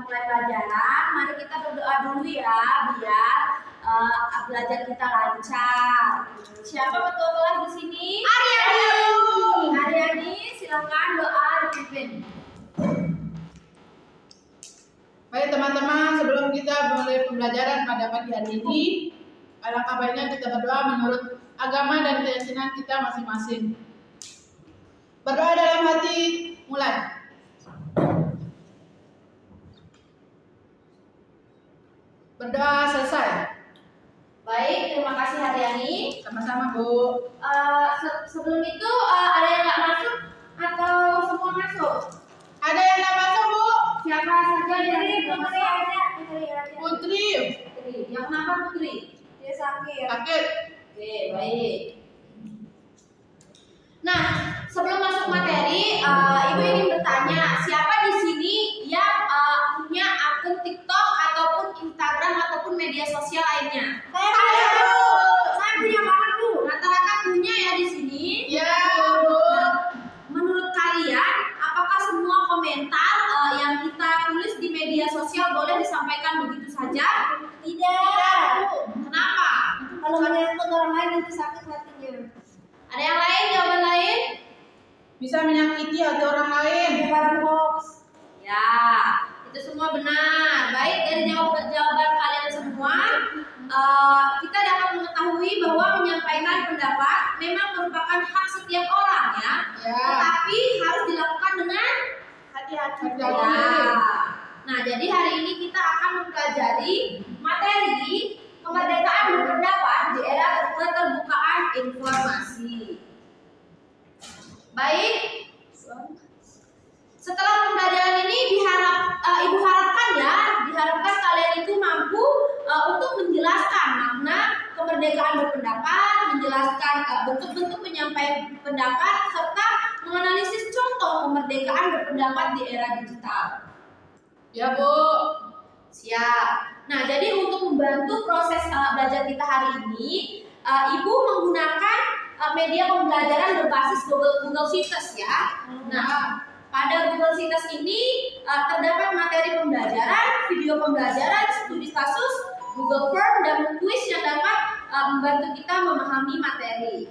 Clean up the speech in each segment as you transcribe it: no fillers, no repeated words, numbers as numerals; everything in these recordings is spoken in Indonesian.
mulai pelajaran, mari kita berdoa dulu ya, biar belajar kita lancar. Siapa ketua kelas di sini? Aryani, silakan doa dipimpin. Baik teman-teman, sebelum kita mulai pembelajaran pada pagi hari ini, alangkah baiknya kita berdoa menurut agama dan keyakinan kita masing-masing. Berdoa dalam hati, mulai. Berdoa selesai. Baik, terima kasih Haryani. Sama-sama Bu. Sebelum itu ada yang nggak masuk atau semua masuk? Ada yang nggak masuk Bu? Siapa saja yang Putri. Yang kenapa Putri? Dia sakit. Sakit. Oke, baik. Nah, sebelum masuk materi, Ibu ingin bertanya, siapa di sini yang punya akun TikTok ataupun Instagram ataupun media sosial lainnya? Saya punya banget Bu. Rata-rata punya ya di sini. Ya Bu. Menurut kalian, apakah semua komentar yang kita tulis di media sosial boleh disampaikan begitu saja? Tidak. Kenapa? Kalau menyangkut orang lain nanti sakit hatinya. Ada yang lain, jawaban lain? Bisa menyakiti hati orang lain. Barang hoax. Ya, itu semua benar. Baik, dari jawaban kalian semua, kita dapat mengetahui bahwa menyampaikan pendapat memang merupakan hak setiap orang ya. Tetapi harus dilakukan dengan Hati-hati. ya. Nah, jadi hari ini kita akan mempelajari materi kemerdekaan berpendapat di era keterbukaan informasi. Baik, setelah pembelajaran ini diharapkan kalian itu mampu untuk menjelaskan makna kemerdekaan berpendapat, menjelaskan bentuk-bentuk penyampaian pendapat, serta menganalisis contoh kemerdekaan berpendapat di era digital. Ya Bu. Siap. Nah, jadi untuk membantu proses belajar kita hari ini, Ibu menggunakan media pembelajaran berbasis Google Sites ya. Nah, pada Google Sites ini terdapat materi pembelajaran, video pembelajaran, studi kasus, Google Form, dan kuis yang dapat membantu kita memahami materi.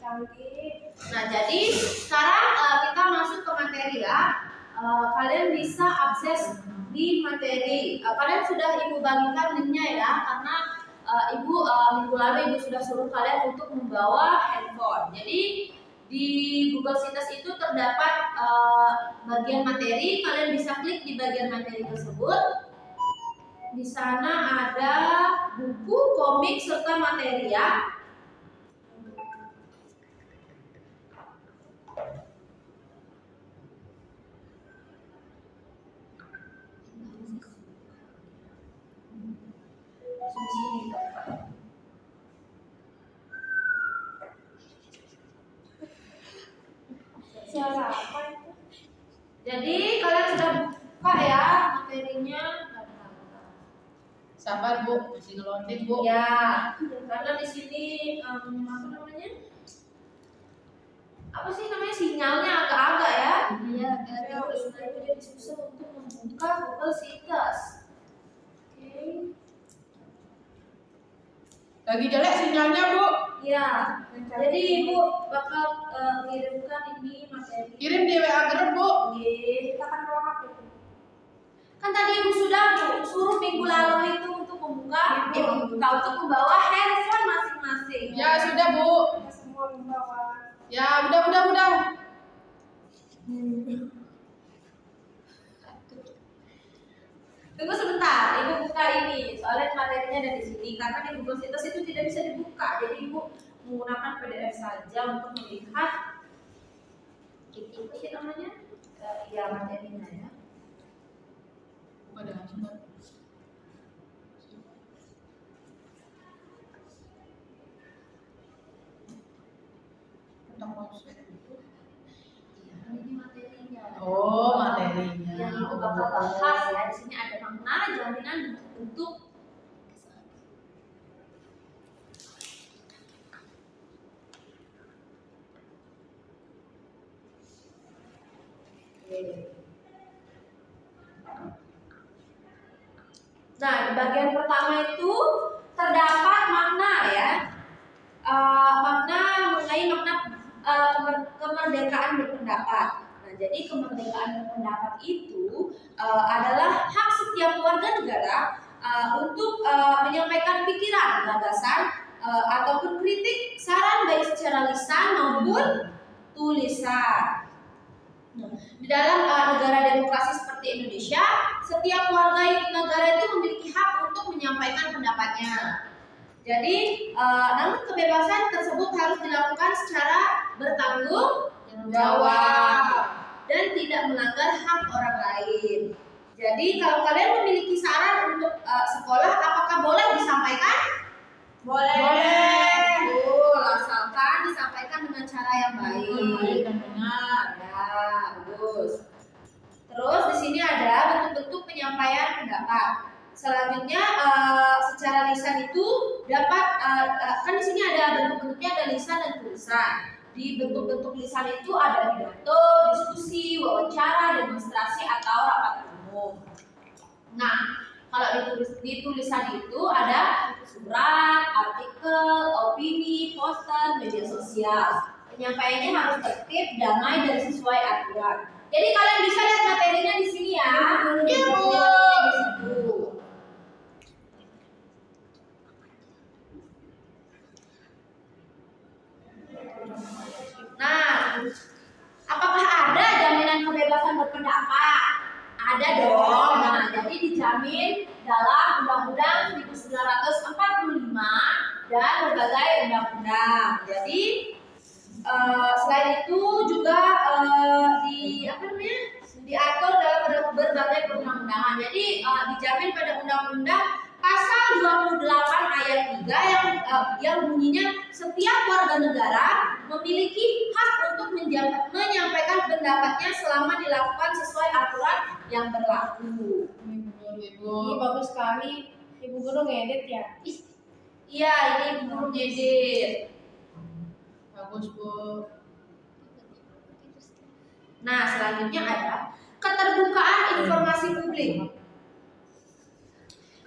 Canggih. Nah, jadi sekarang kita masuk ke materi ya. Kalian bisa akses di materi. Kalian sudah Ibu bagikan linknya ya, karena Ibu minggu lalu Ibu sudah suruh kalian untuk membawa handphone. Jadi di Google Sites itu terdapat bagian materi. Kalian bisa klik di bagian materi tersebut. Di sana ada buku, komik, serta materi ya. Suara apa itu? Jadi kalian sudah buka ya materinya. Sabar Bu, masih ngelonding Bu. Ya, karena di sini apa namanya? Apa sih namanya, sinyalnya agak-agak ya? Iya, Terus itu jadi susah untuk membuka Google Sites. Oke. Lagi jelek sinyalnya Bu. Ya, jadi Ibu bakal kirimkan ini materi. Kirim di WA grup Bu. kita kan romak itu. Kan tadi Ibu sudah suruh minggu lalu itu untuk membuka, untuk membawa handphone masing-masing. Ya sudah Bu. Kita semua membawa. Ya udah. Tunggu sebentar, Ibu buka ini. Soalnya materinya ada di sini. Karena di Google Sites itu tidak bisa dibuka. Jadi Ibu menggunakan PDF saja untuk melihat ini apa sih namanya? Ya materinya ya. Ada langsung. Ini materinya. Oh, materinya. Yang Ibu bakal bahas ya. Di sini ada makna, jaminan, bentuk. Nah, di bagian pertama itu terdapat makna ya. Makna mengenai makna kemerdekaan berpendapat. Nah, jadi kemerdekaan berpendapat itu adalah hak setiap warga negara untuk menyampaikan pikiran, gagasan, ataupun kritik, saran baik secara lisan maupun tulisan. Di dalam negara demokrasi seperti Indonesia, setiap warga negara itu memiliki hak untuk menyampaikan pendapatnya. Jadi, namun kebebasan tersebut harus dilakukan secara bertanggung jawab dan tidak melanggar hak orang lain. Jadi, kalau kalian memiliki saran untuk sekolah, apakah boleh disampaikan? Boleh. Betul, asalkan disampaikan dengan cara yang baik. Dan benar. Ya, bagus. Terus di sini ada bentuk-bentuk penyampaian pendapat. Selanjutnya secara lisan itu dapat kan di sini ada bentuk-bentuknya, ada lisan dan tulisan. Di bentuk-bentuk lisan itu ada pidato, diskusi, wawancara, demonstrasi atau rapat umum. Nah, kalau di tulisan itu ada surat, artikel, opini, poster, media sosial. Penyampaiannya harus tertib, damai, dan sesuai aturan. Jadi kalian bisa lihat materinya di sini ya. Di situ. Nah, apakah ada jaminan kebebasan berpendapat? Ada dong. Nah, jadi dijamin dalam Undang-Undang 1945 dan berbagai undang-undang. Jadi selain itu juga diatur dalam berbagai perundang-undangan. Jadi dijamin pada Undang-Undang Pasal 28 ayat 3 yang bunyinya setiap warga negara memiliki hak untuk menyampaikan pendapatnya selama dilakukan sesuai aturan yang berlaku. Ibu. Ini bagus sekali. Ibu guru ngedit ya? Iya, ini guru ngedit. Bagus, Bu. Nah, selanjutnya ada keterbukaan informasi publik.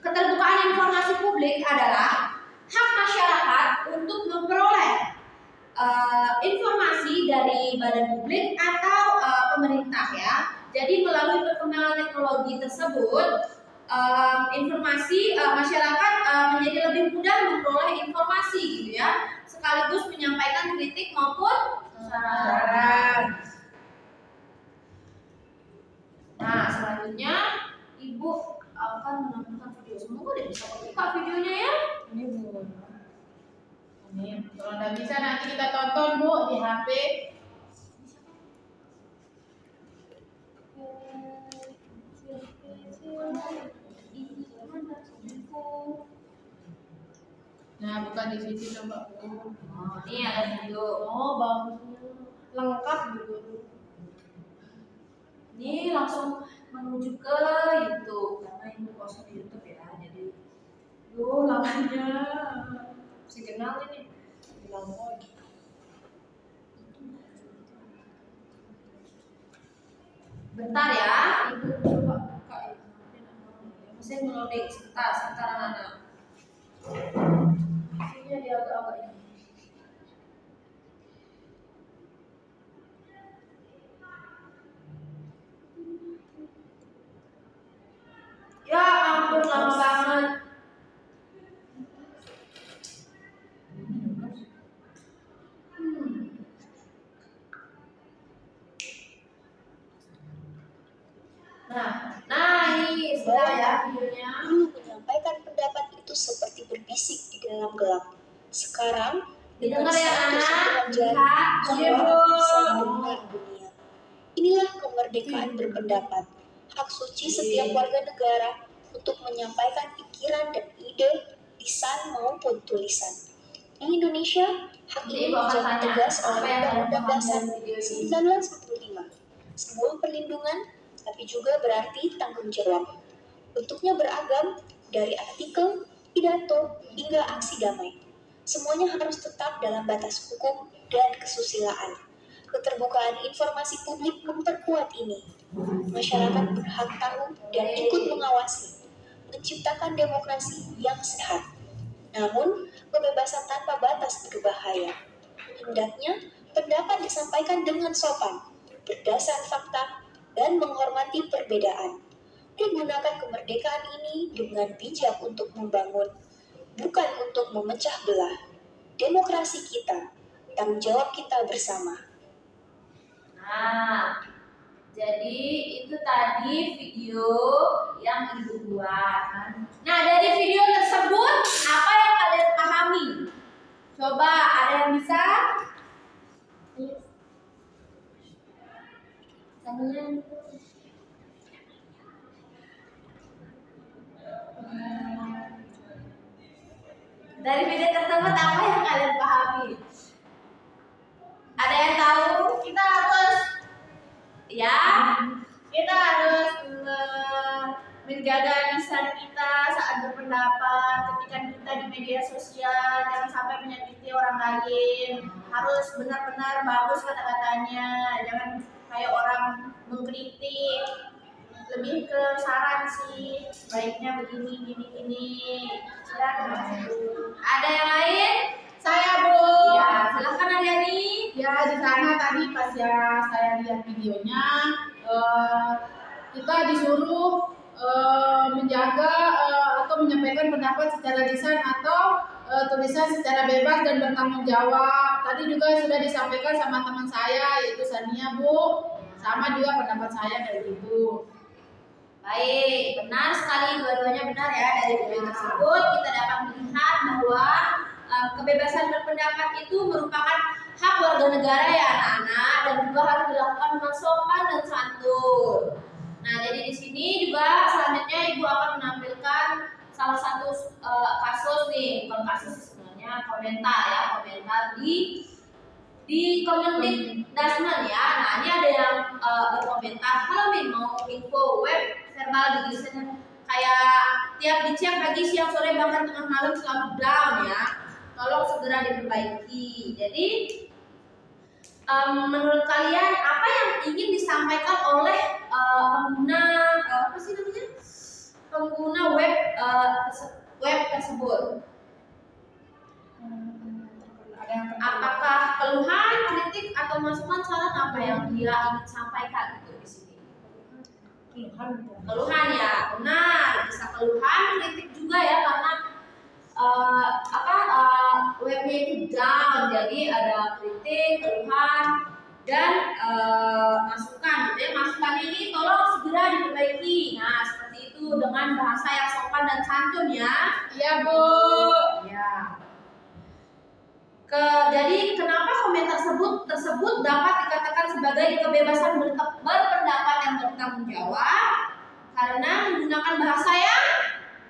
Keterbukaan informasi publik adalah hak masyarakat untuk memperoleh informasi dari badan publik atau pemerintah ya. Jadi melalui perkembangan teknologi tersebut, informasi masyarakat menjadi lebih mudah memperoleh informasi gitu ya, sekaligus menyampaikan kritik maupun saran. Nah, selanjutnya Ibu akan menonton video. Semoga udah bisa buka videonya ya. Ini, Bu. Ini kalau nggak bisa nanti kita tonton, Bu, di HP. Nah, buka di sini coba, Bu. Oh, ini ada video. Oh, bagusnya. Lengkap gitu. Ini langsung menuju ke YouTube karena ini kosong di YouTube ya. Jadi, lamanya Signal ini. Bilang mau. bentar ya. Ibu coba buka ya. Mesin ngeloading sebentar anak-anak. Ini dia agak-agak ini. Ya ampun, lama banget. Nah ini sudah ya videonya. Dulu menyampaikan pendapat itu seperti berbisik di dalam gelap. Sekarang dengan Didengar ya satu anak. sentuhan jari, Lihat. semua Iya, Bu. orang bisa mendengar dunia. Inilah kemerdekaan berpendapat, hak suci setiap warga negara untuk menyampaikan pikiran dan ide, lisan maupun tulisan. Di Indonesia, hak ini Ibu akan menjadi tanya, tegas apa oleh yang ada Undang-Undang Dasar dalam video ini? 1945. Sebuah perlindungan, tapi juga berarti tanggung jawab. Bentuknya beragam, dari artikel, pidato, hingga aksi damai. Semuanya harus tetap dalam batas hukum dan kesusilaan. Keterbukaan informasi publik memperkuat ini. Masyarakat berhak tahu dan ikut mengawasi, menciptakan demokrasi yang sehat. Namun, kebebasan tanpa batas berbahaya. Hendaknya pendapat disampaikan dengan sopan, berdasar fakta, dan menghormati perbedaan. Digunakan kemerdekaan ini dengan bijak untuk membangun, bukan untuk memecah belah. Demokrasi kita, tanggung jawab kita bersama. Nah, jadi itu tadi video yang Ibu buat. Nah, dari video tersebut apa yang kalian pahami? Coba ada yang bisa? Dari video tersebut apa yang kalian pahami? Ada yang tahu? Kita harus Ya, menjaga lisan kita saat berpendapat ketika kita di media sosial, jangan sampai menyakiti orang lain, harus benar-benar bagus kata-katanya, jangan kayak orang mengkritik, lebih ke saran sih, baiknya begini gini. Silakan. ada yang lain? Saya Bu. Ya, silakan Aryani. Ya, di sana tadi pas ya saya lihat videonya, kita disuruh menjaga atau menyampaikan pendapat secara lisan atau tulisan secara bebas dan bertanggung jawab. Tadi juga sudah disampaikan sama teman saya yaitu Sania Bu, sama juga pendapat saya kayak gitu. Baik, benar sekali, dua-duanya benar ya. Dari video tersebut kita dapat melihat bahwa kebebasan berpendapat itu merupakan hak warga negara ya anak-anak, dan juga harus dilakukan dengan sopan dan santun. Nah, jadi di sini juga selanjutnya Ibu akan menampilkan salah satu kasus nih, bukan kasus sebenarnya, komentar di Kemendikbudristek ya. Nah, ini ada yang berkomentar, halo Min, mau info web verbal di kayak tiap dicek pagi, siang, sore, bahkan tengah malam selalu down ya. Tolong segera diperbaiki. Jadi menurut kalian apa yang ingin disampaikan oleh pengguna web tersebut? Apakah keluhan, kritik, atau masukan, saran apa yang dia ingin sampaikan itu di sini? Keluhan ya, benar. Bisa keluhan, kritik juga ya, karena webnya itu down, jadi ada kritik, keluhan, dan masukan. Jadi masukan ini tolong segera diperbaiki. Nah, seperti itu dengan bahasa yang sopan dan santun ya. Iya Bu. Ya. Jadi kenapa komentar tersebut dapat dikatakan sebagai kebebasan berpendapat yang bertanggung jawab? Karena menggunakan bahasa yang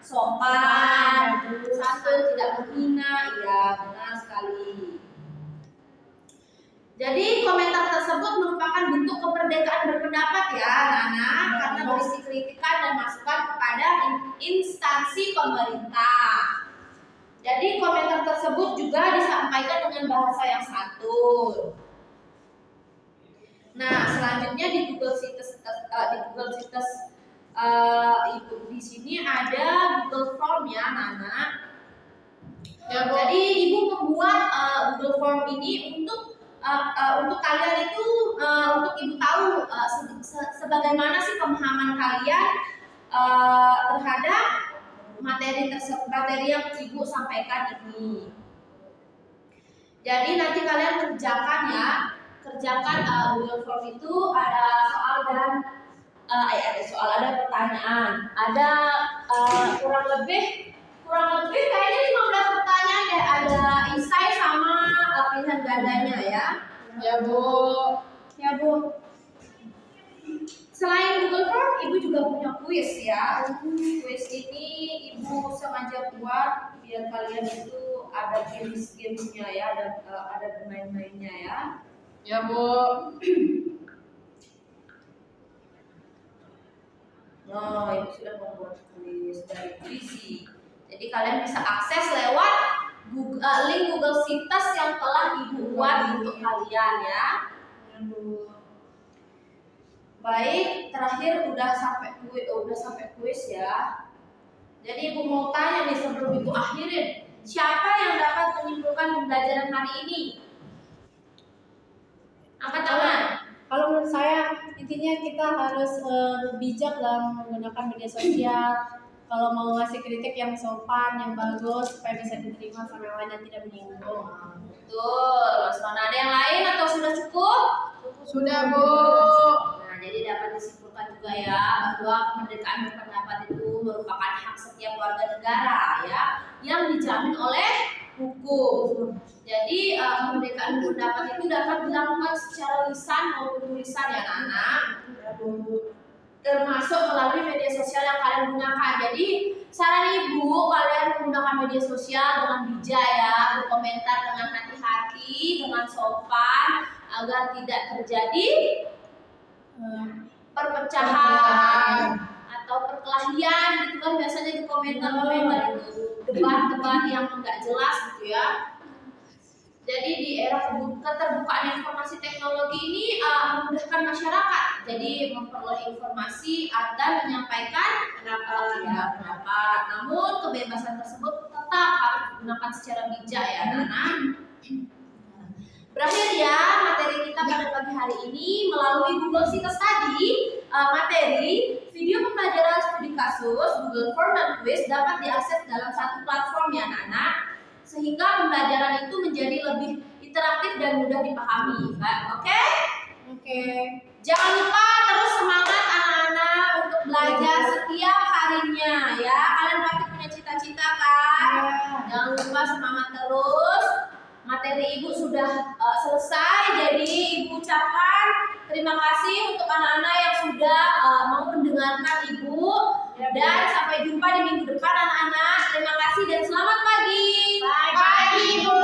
sopan, santun, tidak menghina. Iya, benar sekali. Jadi komentar tersebut merupakan bentuk kemerdekaan berpendapat ya anak-anak, karena berisi kritikan dan masukan kepada instansi pemerintah. Jadi komentar tersebut juga disampaikan dengan bahasa yang santun. Nah, selanjutnya di Google Sites di sini ada Google Form ya, anak-anak. Ya, Bu. Jadi Ibu membuat Google Form ini untuk kalian itu untuk Ibu tahu sebagaimana sih pemahaman kalian terhadap materi yang Ibu sampaikan ini. Jadi nanti kalian kerjakan Google Form itu ada soal dan ada pertanyaan. Ada kurang lebih kayaknya 15 pertanyaan ya, ada esai sama pilihan gandanya ya. Ya Bu. Ya Bu. Selain Google Form, Ibu juga punya kuis ya. Kuis ini Ibu sengaja buat biar kalian itu ada games-gamesnya ya, ada bermain-mainnya ya. Ya Bu. Nah, Ibu sudah membuat kuis dari Quizy. Jadi kalian bisa akses lewat link Google Sites yang telah Ibu buat untuk kalian ya. Baik, terakhir udah sampai kuis ya. Jadi Ibu mau tanya nih sebelum Ibu akhirin, siapa yang dapat menyimpulkan pembelajaran hari ini? Angkat tangan. Kalau menurut saya intinya kita harus bijak dalam menggunakan media sosial. Kalau mau ngasih kritik yang sopan, yang bagus supaya bisa diterima sama yang lain dan tidak menyinggung. Betul, Mas Wana. Ada yang lain atau sudah cukup? Sudah, Bu. Nah, jadi dapat disimpulkan juga ya bahwa kemerdekaan berpendapat itu merupakan hak setiap warga negara ya yang dijamin oleh hukum. Jadi kemerdekaan berpendapat itu dapat dilakukan secara lisan maupun tulisan ya anak-anak, termasuk melalui media sosial yang kalian gunakan. Jadi saran Ibu, kalian menggunakan media sosial dengan bijak ya, berkomentar dengan hati-hati, dengan sopan agar tidak terjadi perpecahan atau perkelahian gitu kan, biasanya di komentar-komentar itu debat-debat yang enggak jelas gitu ya. Jadi di era keterbukaan informasi teknologi ini memudahkan masyarakat, jadi memperoleh informasi dan menyampaikan pendapat. Namun kebebasan tersebut tetap harus digunakan secara bijak ya, anak-anak. Berakhir ya materi kita pada pagi hari ini melalui Google Sites tadi. Materi video pembelajaran studi kasus, Google Form dan Quiz dapat diakses dalam satu platform ya anak-anak, sehingga pembelajaran itu menjadi lebih interaktif dan mudah dipahami. Oke? Oke. Jangan lupa terus semangat anak-anak untuk belajar setiap harinya ya. Kalian pasti punya cita-cita kan? Ya. Jangan lupa semangat terus. Materi Ibu sudah selesai, jadi Ibu ucapkan terima kasih untuk anak-anak yang sudah mau mendengarkan Ibu. Dan sampai jumpa di minggu depan anak-anak. Terima kasih dan selamat pagi. Pagi, Bu.